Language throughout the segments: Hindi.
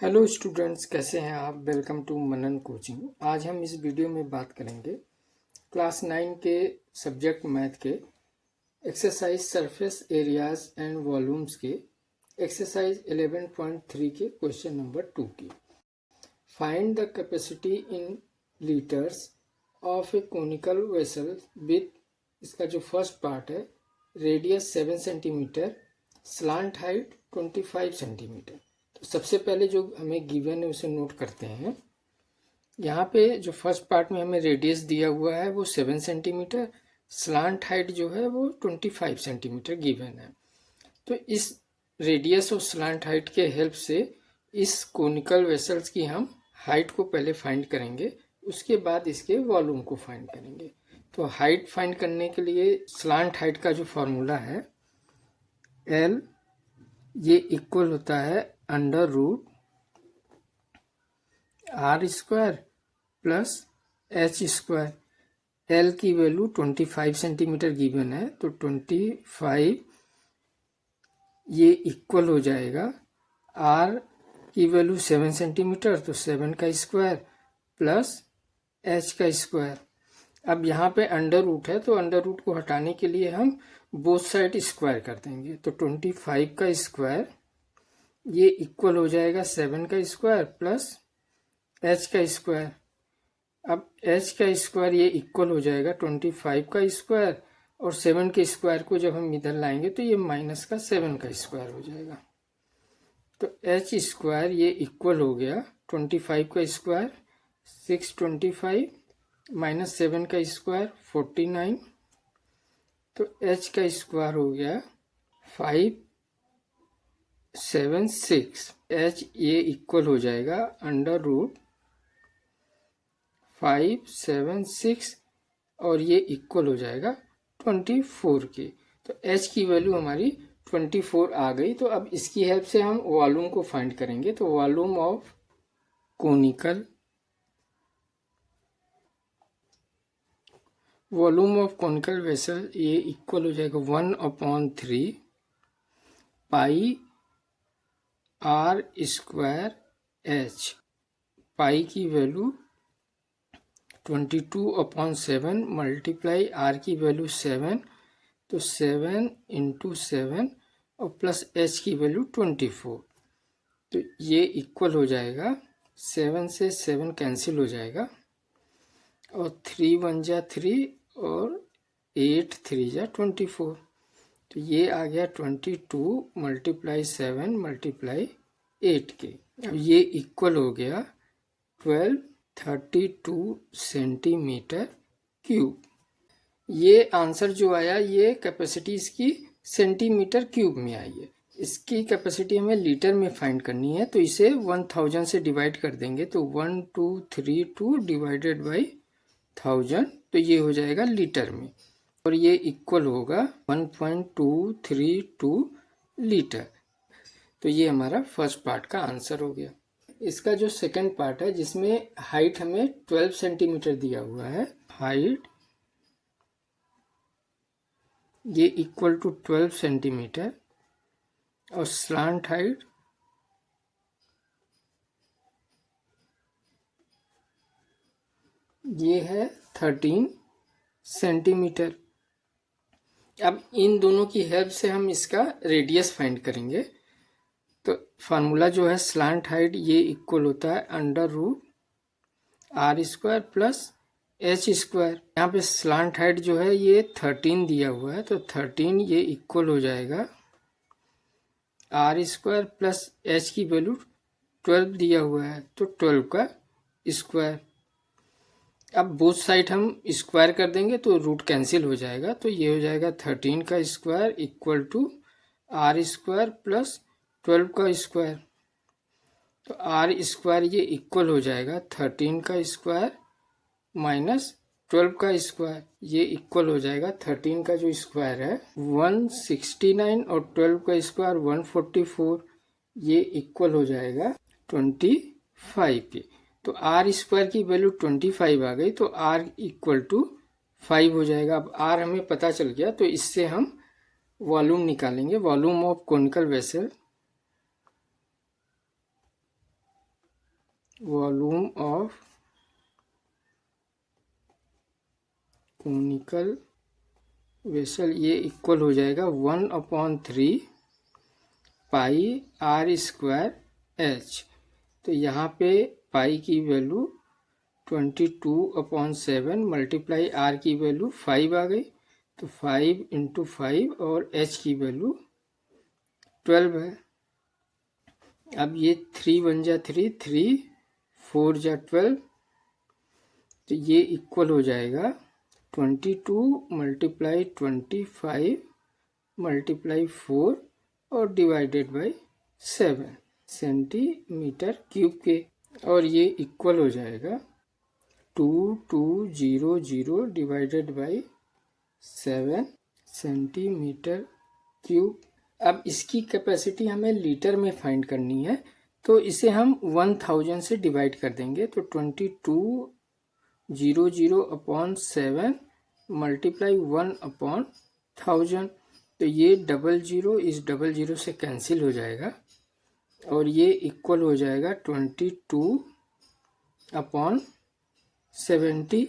हेलो स्टूडेंट्स, कैसे हैं आप। Welcome to Manan coaching. आज हम इस वीडियो में बात करेंगे क्लास 9 के सब्जेक्ट मैथ के exercise surface areas and volumes के एक्सरसाइज 11.3 के क्वेश्चन नंबर 2 की। Find the capacity in litres of A conical vessel with, इसका जो फर्स्ट पार्ट है, radius 7 centimetre, slant height 25 centimetre. तो सबसे पहले जो हमें गिवन है उसे नोट करते हैं। यहाँ पे जो फर्स्ट पार्ट में हमें रेडियस दिया हुआ है वो 7 सेंटीमीटर, स्लांट हाइट जो है वो 25 सेंटीमीटर गिवन है। तो इस रेडियस और स्लांट हाइट के हेल्प से इस कोनिकल वेसल्स की हम हाइट को पहले फाइंड करेंगे, उसके बाद इसके वॉल्यूम को फाइंड करेंगे। तो हाइट फाइंड करने के लिए स्लांट हाइट का जो फॉर्मूला है L, ये इक्वल होता है under root r square plus h square. L की वैल्यू 25 सेंटीमीटर गिवन है, तो 25 ये इक्वल हो जाएगा आर की वैल्यू 7 सेंटीमीटर, तो 7 का स्क्वायर प्लस एच का स्क्वायर। अब यहाँ पे अंडर रूट है तो अंडर रूट को हटाने के लिए हम बोथ साइड स्क्वायर कर देंगे। तो 25 का स्क्वायर ये इक्वल हो जाएगा 7 का स्क्वायर प्लस एच का स्क्वायर। अब एच का स्क्वायर ये इक्वल हो जाएगा 25 का स्क्वायर, और 7 के स्क्वायर को जब हम इधर लाएंगे तो ये माइनस का 7 का स्क्वायर हो जाएगा। तो एच स्क्वायर ये इक्वल हो गया 25 का स्क्वायर 625 माइनस 7 का स्क्वायर 49। तो एच का स्क्वायर हो गया 576। एच ये इक्वल हो जाएगा अंडर रूट 576, और ये इक्वल हो जाएगा 24 के। तो h की वैल्यू हमारी 24 आ गई। तो अब इसकी हेल्प से हम वॉल्यूम को फाइंड करेंगे। तो वॉल्यूम ऑफ कॉनिकल वेसल ये इक्वल हो जाएगा 1/3 पाई आर स्क्वायर एच। पाई की वैल्यू 22/7 मल्टीप्लाई आर की वैल्यू 7, तो 7 × 7 और प्लस एच की वैल्यू 24। तो ये इक्वल हो जाएगा 7 से 7 कैंसिल हो जाएगा, और 3 1 जा 3 और 8 3 जा 24। तो ये आ गया 22 मल्टीप्लाई 7 मल्टीप्लाई 8 के। अब ये इक्वल हो गया 1232 सेंटीमीटर क्यूब। ये आंसर जो आया ये कैपेसिटी इसकी सेंटीमीटर क्यूब में आई है। इसकी कैपेसिटी हमें लीटर में फाइंड करनी है, तो इसे 1000 से डिवाइड कर देंगे। तो 1232 डिवाइडेड बाई 1000, तो ये हो जाएगा लीटर में, और ये इक्वल होगा 1.232 लीटर। तो ये हमारा फर्स्ट पार्ट का आंसर हो गया। इसका जो सेकंड पार्ट है जिसमें हाइट हमें 12 सेंटीमीटर दिया हुआ है, हाइट ये इक्वल टू 12 सेंटीमीटर, और स्लांट हाइट ये है 13 सेंटीमीटर। अब इन दोनों की हेल्प से हम इसका रेडियस फाइंड करेंगे। तो फार्मूला जो है स्लांट हाइट ये इक्वल होता है under root r square plus h square. यहाँ पे स्लांट हाइट जो है ये 13 दिया हुआ है, तो 13 ये इक्वल हो जाएगा आर स्क्वायर प्लस एच की वैल्यू 12 दिया हुआ है, तो 12 का स्क्वायर। अब बोथ साइड हम स्क्वायर कर देंगे तो रूट कैंसिल हो जाएगा, तो ये हो जाएगा 13 का square equal to r square plus 12 का स्क्वायर। तो आर स्क्वायर ये इक्वल हो जाएगा 13 का स्क्वायर माइनस 12 का स्क्वायर। ये इक्वल हो जाएगा 13 का जो स्क्वायर है 169, और 12 का स्क्वायर 144, ये इक्वल हो जाएगा 25 के। तो आर स्क्वायर की वैल्यू 25 आ गई, तो आर इक्वल टू 5 हो जाएगा। अब आर हमें पता चल गया, तो इससे हम वॉल्यूम निकालेंगे। Volume of conical vessel volume of conical vessel, ये इक्वल हो जाएगा 1/3 पाई आर स्क्वायर एच। तो यहाँ पे पाई की वैल्यू 22/7 मल्टीप्लाई आर की वैल्यू 5 आ गई, तो 5 × 5 और एच की वैल्यू 12 है। अब ये 3 1 जा 3, 3 4 जा 12, तो ये इक्वल हो जाएगा 22 मल्टीप्लाई 25 मल्टीप्लाई 4 और डिवाइडेड बाई 7 सेंटीमीटर क्यूब के, और ये इक्वल हो जाएगा 2200 डिवाइडेड बाई 7 सेंटीमीटर क्यूब। अब इसकी कैपेसिटी हमें लीटर में फाइंड करनी है, तो इसे हम 1000 से डिवाइड कर देंगे, तो 2200/7 मल्टीप्लाई 1/1000, तो ये 00 इस 00 से कैंसिल हो जाएगा और ये इक्वल हो जाएगा 22/70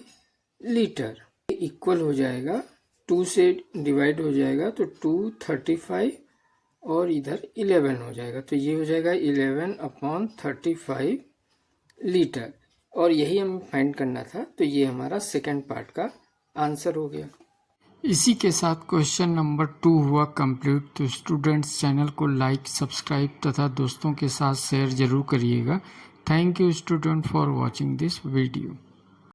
लीटर। इक्वल हो जाएगा 2 से डिवाइड हो जाएगा तो 235 और इधर 11 हो जाएगा, तो ये हो जाएगा 11/35 लीटर, और यही हमें फाइंड करना था। तो ये हमारा सेकंड पार्ट का आंसर हो गया। इसी के साथ क्वेश्चन नंबर 2 हुआ कंप्लीट। तो स्टूडेंट्स, चैनल को लाइक, सब्सक्राइब तथा दोस्तों के साथ शेयर जरूर करिएगा। Thank you student for watching this video.